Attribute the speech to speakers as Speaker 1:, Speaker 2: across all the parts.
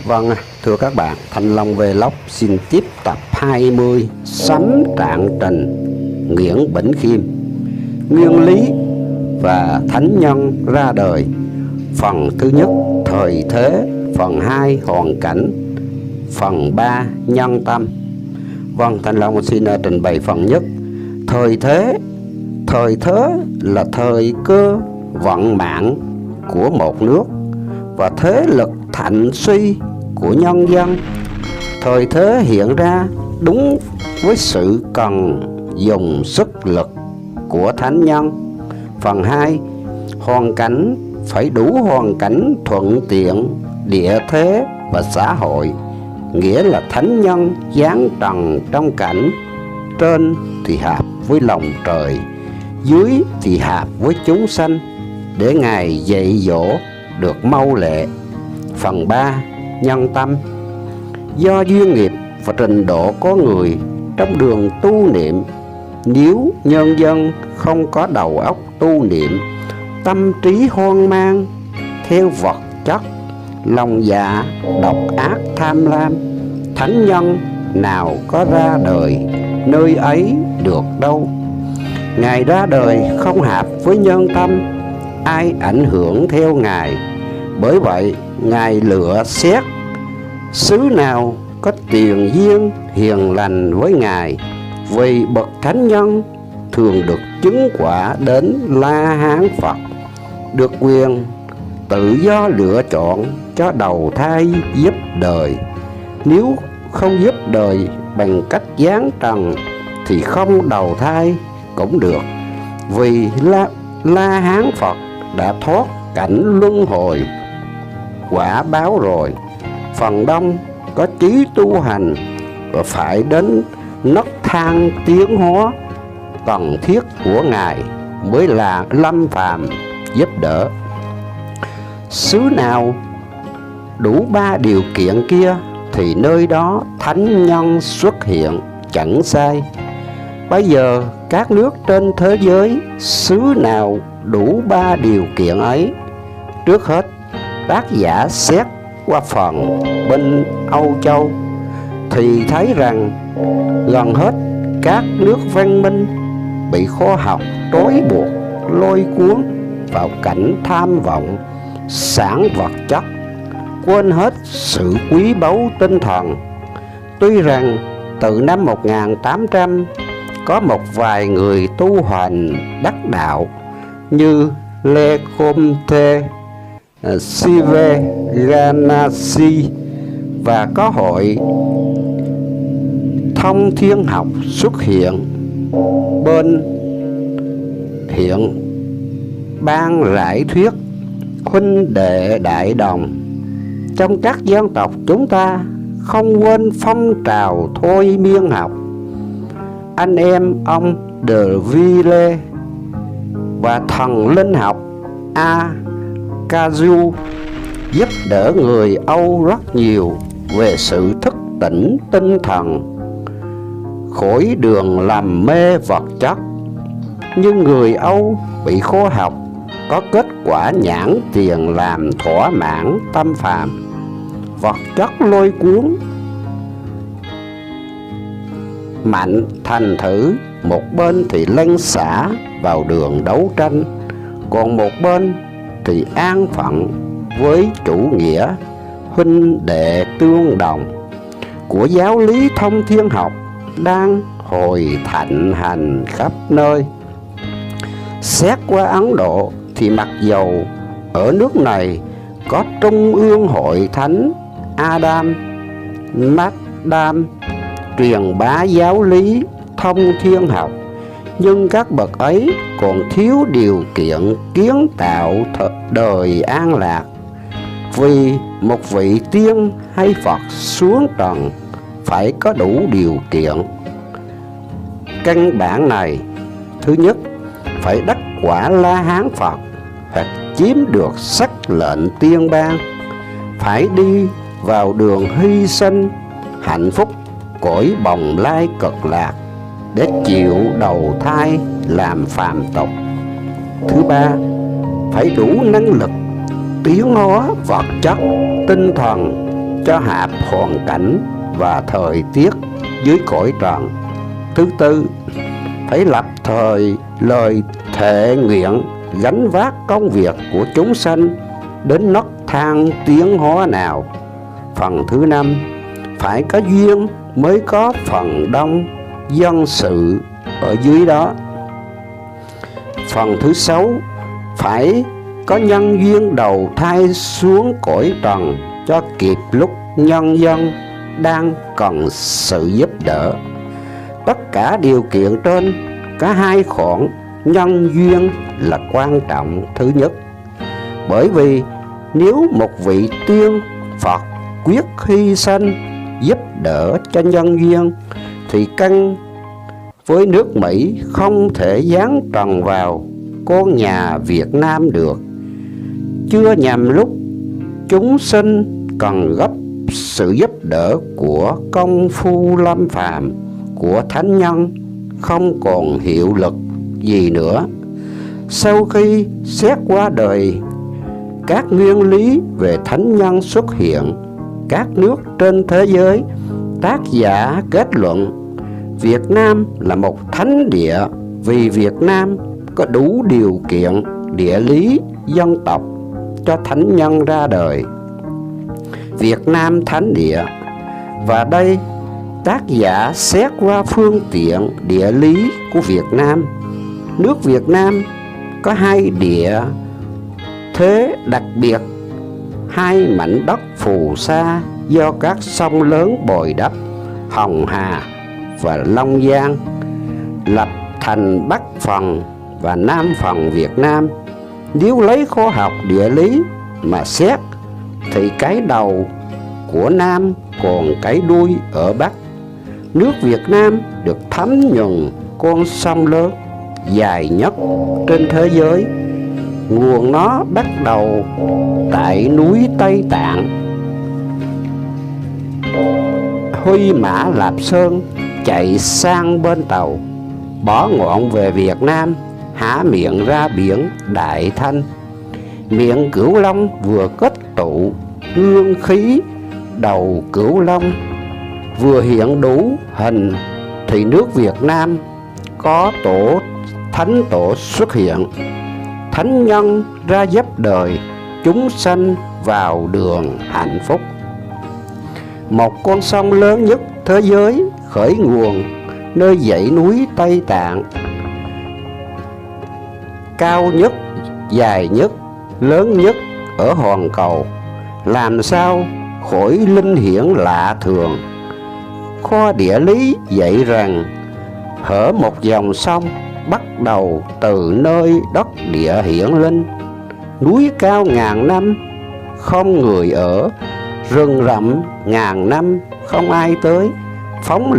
Speaker 1: Vâng, thưa các bạn, Thanh Long Vlog xin tiếp tập 20 Sấm Trạng Trình Nguyễn Bỉnh Khiêm, Nguyên lý và thánh nhân ra đời. Phần thứ nhất thời thế, phần 2 hoàn cảnh, phần 3 nhân tâm. Vâng, Thanh Long xin trình bày phần nhất. Thời thế. Thời thế là thời cơ vận mạng của một nước và thế lực thạnh suy của nhân dân. Thời thế hiện ra đúng với sự cần dùng sức lực của thánh nhân. Phần 2 hoàn cảnh, phải đủ hoàn cảnh thuận tiện địa thế và xã hội, nghĩa là thánh nhân giáng trần trong cảnh trên thì hợp với lòng trời, dưới thì hợp với chúng sanh, để Ngài dạy dỗ được mau lẹ. Phần 3 nhân tâm. Do duyên nghiệp và trình độ có người trong đường tu niệm, nếu nhân dân không có đầu óc tu niệm, tâm trí hoang mang theo vật chất, lòng dạ độc ác tham lam, thánh nhân nào có ra đời nơi ấy được đâu. Ngài ra đời không hợp với nhân tâm, ai ảnh hưởng theo Ngài. Bởi vậy Ngài lựa xét xứ nào có tiền duyên hiền lành với Ngài, vì bậc thánh nhân thường được chứng quả đến La Hán Phật, được quyền tự do lựa chọn cho đầu thai giúp đời. Nếu không giúp đời bằng cách giáng trần thì không đầu thai cũng được, vì La Hán Phật đã thoát cảnh luân hồi quả báo rồi. Phần đông có trí tu hành và phải đến nấc thang tiến hóa cần thiết của Ngài mới là lâm phàm giúp đỡ. Xứ nào đủ 3 điều kiện kia thì nơi đó thánh nhân xuất hiện chẳng sai. Bây giờ các nước trên thế giới, xứ nào đủ 3 điều kiện ấy? Trước hết, tác giả xét qua phần bên Âu Châu thì thấy rằng gần hết các nước văn minh bị khoa học trói buộc, lôi cuốn vào cảnh tham vọng sản vật chất, quên hết sự quý báu tinh thần. Tuy rằng từ năm 1800 có một vài người tu hành đắc đạo như Lecomte, Sive Ganassi, và có hội thông thiên học xuất hiện bên hiện ban rải thuyết huynh đệ đại đồng. Trong các dân tộc chúng ta không quên phong trào thôi miên học. Anh em ông De Ville và thần linh học Akazu giúp đỡ người Âu rất nhiều về sự thức tỉnh tinh thần, khỏi đường làm mê vật chất. Nhưng người Âu bị khoa học có kết quả nhãn tiền làm thỏa mãn tâm phàm, vật chất lôi cuốn mạnh, thành thử một bên thì lăn xả vào đường đấu tranh, còn một bên thì an phận với chủ nghĩa huynh đệ tương đồng của giáo lý thông thiên học đang hồi thịnh hành khắp nơi. Xét qua Ấn Độ thì mặc dầu ở nước này có Trung ương Hội Thánh Adam Nakdam truyền bá giáo lý thông thiên học, nhưng các bậc ấy còn thiếu điều kiện kiến tạo đời an lạc. Vì một vị tiên hay Phật xuống trần phải có đủ điều kiện căn bản này. Thứ nhất, phải đắc quả La Hán Phật hoặc chiếm được sắc lệnh tiên ban, phải đi vào đường hy sinh hạnh phúc cõi bồng lai cực lạc để chịu đầu thai làm phàm tục. Thứ ba, phải đủ năng lực tiến hóa vật chất tinh thần cho hợp hoàn cảnh và thời tiết dưới cõi trần. Thứ tư, phải lập thời lời thệ nguyện gánh vác công việc của chúng sanh đến nấc thang tiến hóa nào. Phần thứ năm, phải có duyên mới có phần đông dân sự ở dưới đó. Phần thứ sáu, phải có nhân duyên đầu thai xuống cõi trần cho kịp lúc nhân dân đang cần sự giúp đỡ. Tất cả điều kiện trên, cả hai khoản nhân duyên là quan trọng thứ nhất. Bởi vì nếu một vị tiên Phật quyết hy sinh giúp đỡ cho nhân duyên, thì căn với nước Mỹ không thể giáng trần vào con nhà Việt Nam được. Chưa nhằm lúc chúng sinh cần gấp sự giúp đỡ của công phu lâm phàm của thánh nhân không còn hiệu lực gì nữa. Sau khi xét qua đời, các nguyên lý về thánh nhân xuất hiện các nước trên thế giới, tác giả kết luận Việt Nam là một thánh địa vì Việt Nam có đủ điều kiện địa lý dân tộc cho thánh nhân ra đời. Việt Nam thánh địa, và đây tác giả xét qua phương tiện địa lý của Việt Nam. Nước Việt Nam có hai địa thế đặc biệt, hai mảnh đất phù sa do các sông lớn bồi đắp, Hồng Hà và Long Giang, lập thành Bắc phần và Nam phần Việt Nam. Nếu lấy khoa học địa lý mà xét thì cái đầu của Nam còn cái đuôi ở Bắc. Nước Việt Nam được thấm nhuần con sông lớn dài nhất trên thế giới. Nguồn nó bắt đầu tại núi Tây Tạng, Huy Mã Lạp Sơn, chạy sang bên Tàu, bỏ ngọn về Việt Nam, há miệng ra biển Đại Thanh. Miệng Cửu Long vừa kết tụ hương khí đầu Cửu Long, vừa hiện đủ hình, thì nước Việt Nam có thánh tổ xuất hiện. Thánh nhân ra giúp đời chúng sanh vào đường hạnh phúc. Một con sông lớn nhất thế giới khởi nguồn nơi dãy núi Tây Tạng, cao nhất, dài nhất, lớn nhất ở hoàn cầu, làm sao khỏi linh hiển lạ thường. Khoa địa lý dạy rằng hở một dòng sông bắt đầu từ nơi đất địa hiển linh. Núi cao ngàn năm không người ở, rừng rậm ngàn năm không ai tới. Phóng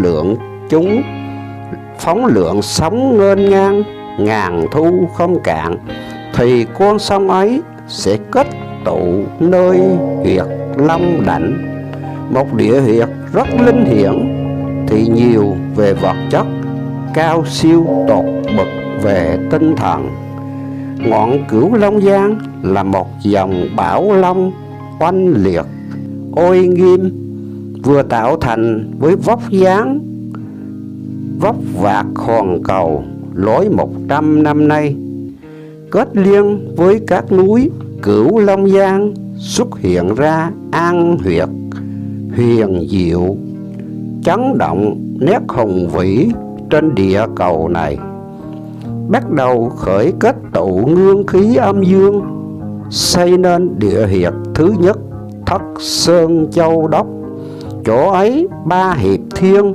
Speaker 1: lượng sóng nghênh ngang, ngàn thu không cạn, thì con sông ấy sẽ kết tụ nơi huyệt Long Đảnh, một địa huyệt rất linh hiển, thì nhiều về vật chất, cao siêu tột bậc về tinh thần. Ngọn Cửu Long Giang là một dòng bão long oanh liệt, oai nghiêm, vừa tạo thành với vóc vạc hoàn cầu lối 100 năm nay. Kết liên với các núi Cửu Long Giang xuất hiện ra an huyệt huyền diệu, chấn động nét hùng vĩ trên địa cầu này. Bắt đầu khởi kết tụ nguyên khí âm dương, xây nên địa huyệt thứ nhất Thất Sơn Châu Đốc. Chỗ ấy ba hiệp thiên,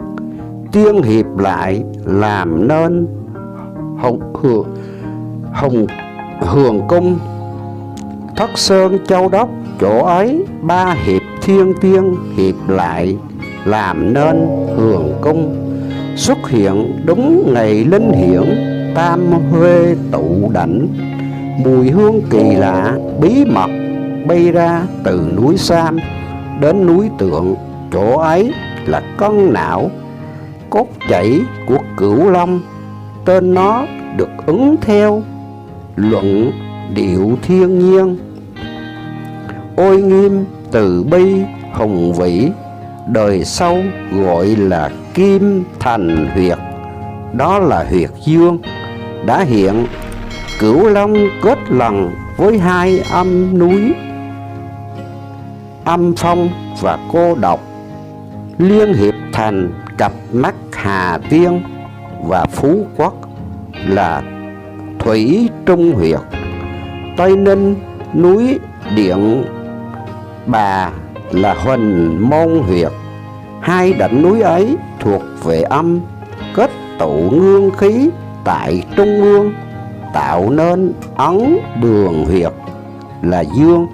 Speaker 1: tiên hiệp lại làm nên Hường Cung. Thất Sơn Châu Đốc, chỗ ấy ba hiệp thiên tiên hiệp lại làm nên Hường Cung. Xuất hiện đúng ngày linh hiển tam huê tụ đảnh. Mùi hương kỳ lạ bí mật bay ra từ núi Sam đến núi Tượng. Chỗ ấy là cân não cốt chảy của Cửu Long. Tên nó được ứng theo luận điệu thiên nhiên, oai nghiêm từ bi hùng vĩ, đời sau gọi là Kim Thành huyệt. Đó là huyệt dương đã hiện Cửu Long kết lần với hai âm núi Âm Phong và Cô Độc, liên hiệp thành cặp mắt Hà Tiên và Phú Quốc là Thủy Trung huyệt. Tây Ninh núi Điện Bà là Huỳnh Môn huyệt. Hai đỉnh núi ấy thuộc về âm, kết tụ ngương khí tại trung ương, tạo nên Ấn Đường huyệt là dương,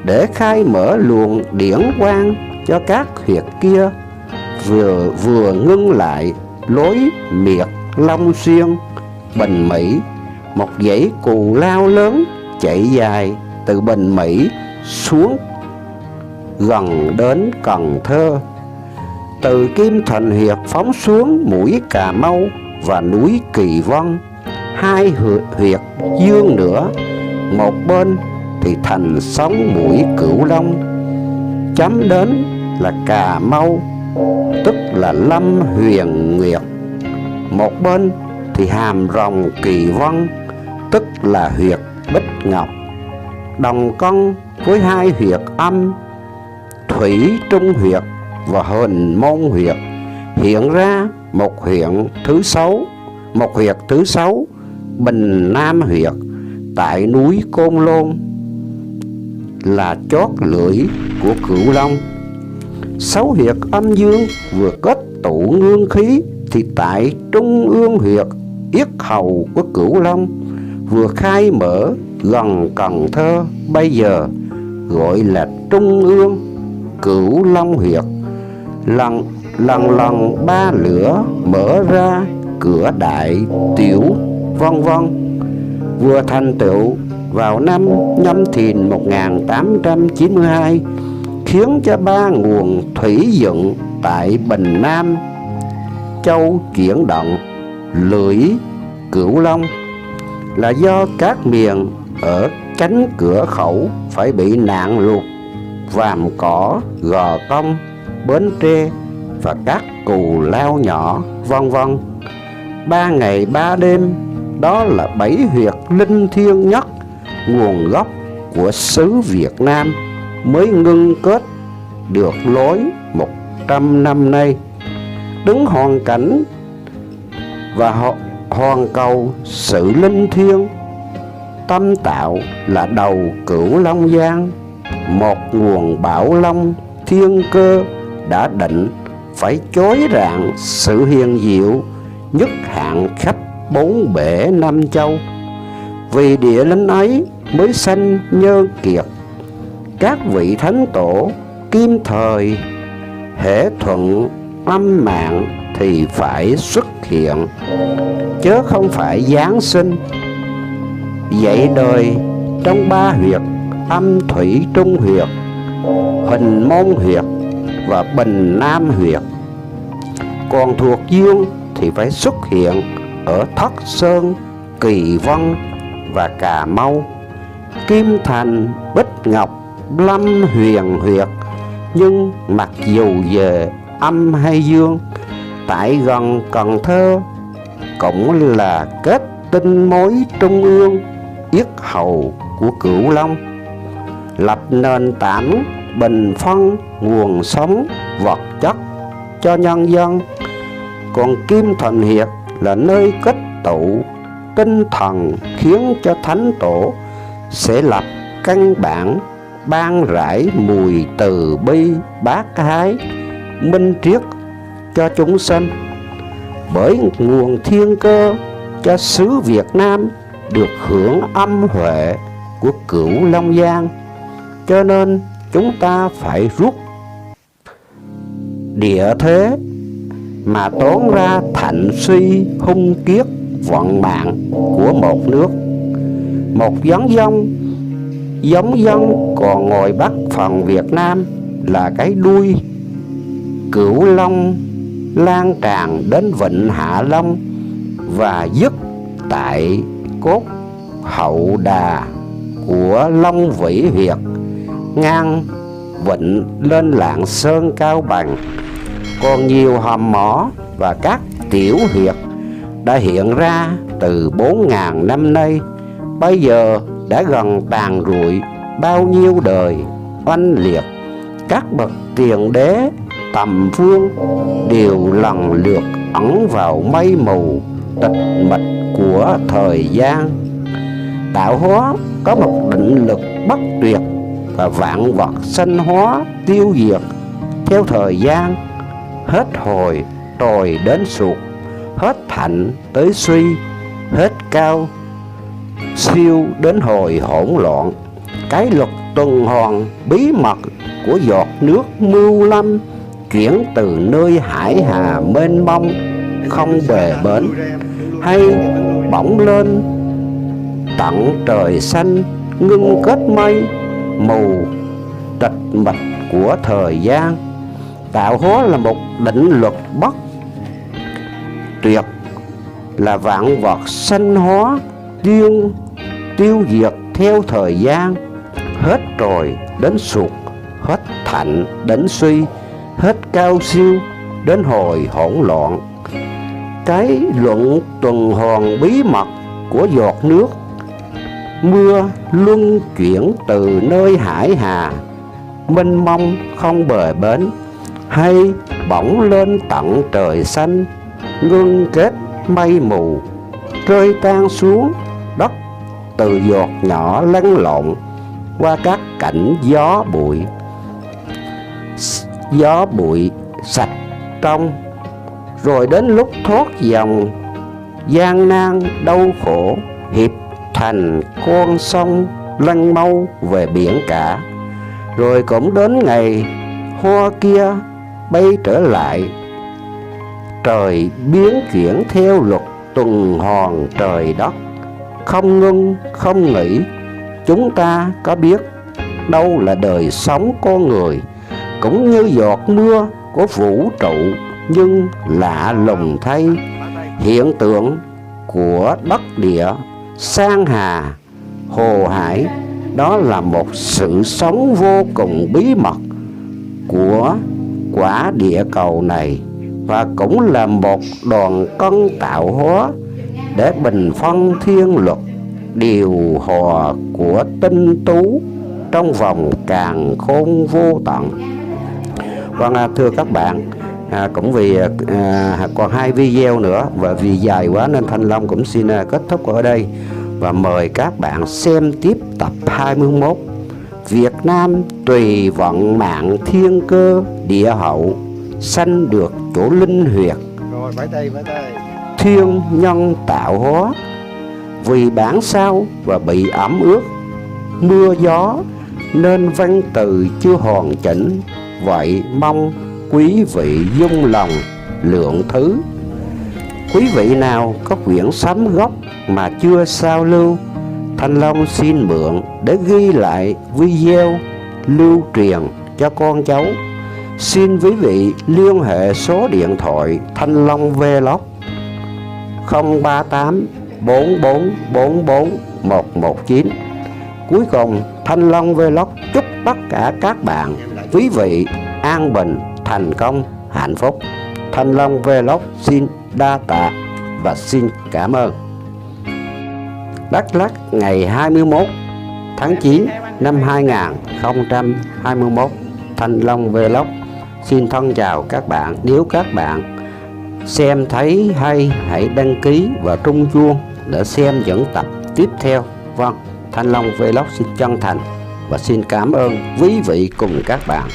Speaker 1: để khai mở luồng điển quang cho các huyệt kia, vừa ngưng lại lối miệt Long Xuyên, Bình Mỹ, một dãy cù lao lớn chạy dài từ Bình Mỹ xuống gần đến Cần Thơ. Từ Kim Thành huyệt phóng xuống mũi Cà Mau và núi Kỳ Vân, hai huyệt dương nữa, một bên thì thành sóng mũi Cửu Long, chấm đến là Cà Mau, tức là Lâm Huyền Nguyệt. Một bên thì hàm rồng Kỳ Vân, tức là huyệt Bích Ngọc, đồng cân với hai huyệt âm Thủy Trung huyệt và Huỳnh Môn huyệt, hiện ra một huyệt thứ sáu Bình Nam huyệt tại núi Côn Lôn, là chót lưỡi của Cửu Long. Sáu huyệt âm dương vừa kết tụ ngương khí thì tại trung ương huyệt yết hầu của Cửu Long vừa khai mở gần Cần Thơ, bây giờ gọi là trung ương Cửu Long huyệt. Lần ba lửa mở ra cửa đại tiểu vân vân, vừa thành tựu vào năm Nhâm Thìn 1892, khiến cho ba nguồn thủy dựng tại Bình Nam Châu chuyển động lưỡi Cửu Long, là do các miền ở cánh cửa khẩu phải bị nạn lụt, Vàm Cỏ, Gò Công, Bến Tre và các cù lao nhỏ vân vân. 3 ngày 3 đêm, đó là 7 huyệt linh thiêng nhất, nguồn gốc của xứ Việt Nam mới ngưng kết được lối 100 năm nay. Đứng hoàn cảnh và hoàn cầu sự linh thiêng, tâm tạo là đầu Cửu Long Giang, một nguồn bảo long thiên cơ đã định phải chối rạng sự hiền diệu nhất hạn khắp 4 bể 5 châu. Vì địa linh ấy mới sanh Nhơ Kiệt, các vị thánh tổ kim thời, hễ thuận âm mạng thì phải xuất hiện, chớ không phải giáng sinh. Dạy đời trong 3 huyệt âm Thủy Trung huyệt, Huỳnh Môn huyệt và Bình Nam huyệt. Còn thuộc dương thì phải xuất hiện ở Thất Sơn, Kỳ Vân và Cà Mau, Kim Thành, Bích Ngọc, Lâm Huyền huyệt. Nhưng mặc dù về âm hay dương, tại gần Cần Thơ cũng là kết tinh mối trung ương yết hầu của Cửu Long, lập nền tảng bình phân nguồn sống vật chất cho nhân dân. Còn Kim Thành huyệt là nơi kết tụ tinh thần, khiến cho thánh tổ sẽ lập căn bản ban rải mùi từ bi bác ái minh triết cho chúng sanh. Bởi nguồn thiên cơ cho xứ Việt Nam được hưởng âm huệ của Cửu Long Giang, cho nên chúng ta phải rút địa thế mà tốn ra thạnh suy hung kiết vận mạng của một nước. Một giống dân còn ngồi Bắc phần Việt Nam là cái đuôi Cửu Long lan tràn đến vịnh Hạ Long và dứt tại cốt hậu đà của Long Vĩ huyệt, ngang Vịnh lên Lạng Sơn, Cao Bằng. Còn nhiều hòm mỏ và các tiểu huyệt đã hiện ra từ 4.000 năm nay, bây giờ đã gần tàn rụi bao nhiêu đời oanh liệt. Các bậc tiền đế tầm phương đều lần lượt ẩn vào mây mù tịch mịch của thời gian. Tạo hóa có một định lực bất tuyệt, và vạn vật sanh hóa tiêu diệt theo thời gian, hết hồi trồi đến sụt, hết thạnh tới suy, hết cao siêu đến hồi hỗn loạn. Cái luật tuần hoàn bí mật của giọt nước mưu lâm chuyển từ nơi hải hà mênh mông không bề bến, hay bỗng lên tận trời xanh ngưng kết mây mù tịch mịch của thời gian. Tạo hóa là một định luật bất tuyệt, là vạn vật sanh hóa tiêu diệt theo thời gian, hết trồi đến sụt, hết thạnh đến suy, hết cao siêu đến hồi hỗn loạn. Cái luận tuần hoàn bí mật của giọt nước mưa luân chuyển từ nơi hải hà mênh mông không bờ bến, hay bỗng lên tận trời xanh ngưng kết mây mù, rơi tan xuống đất từ giọt nhỏ lăn lộn qua các cảnh gió bụi sạch trong, rồi đến lúc thoát dòng gian nan đau khổ, hiệp thành con sông lăn mau về biển cả. Rồi cũng đến ngày hoa kia bay trở lại, trời biến chuyển theo luật tuần hoàn trời đất, không ngưng không nghỉ. Chúng ta có biết đâu là đời sống con người, cũng như giọt mưa của vũ trụ, nhưng lạ lùng thay, hiện tượng của đất địa, san hà, hồ hải, đó là một sự sống vô cùng bí mật của quả địa cầu này, và cũng là một đoàn cân tạo hóa để bình phân thiên luật, điều hòa của tinh tú trong vòng càn khôn vô tận. Vâng, thưa các bạn, cũng vì còn 2 video nữa và vì dài quá nên Thanh Long cũng xin kết thúc ở đây, và mời các bạn xem tiếp tập 21. Việt Nam tùy vận mạng thiên cơ địa hậu, sanh được chỗ linh huyệt.
Speaker 2: Rồi, bãi tay.
Speaker 1: Thiên nhân tạo hóa, vì bản sao và bị ẩm ướt mưa gió, nên văn từ chưa hoàn chỉnh. Vậy mong quý vị dung lòng lượng thứ. Quý vị nào có quyển sấm gốc mà chưa sao lưu, Thanh Long xin mượn để ghi lại video lưu truyền cho con cháu. Xin quý vị liên hệ số điện thoại Thanh Long Vlog 038 44 44 119. Cuối cùng, Thanh Long Vlog chúc tất cả các bạn, quý vị an bình, thành công, hạnh phúc. Thanh Long Vlog xin đa tạ và xin cảm ơn. Đắk Lắk ngày 21 tháng 9 năm 2021, Thanh Long Vlog xin thân chào các bạn. Nếu các bạn xem thấy hay, hãy đăng ký và rung chuông để xem những tập tiếp theo. Vâng, Thanh Long Vlog xin chân thành và xin cảm ơn quý vị cùng các bạn.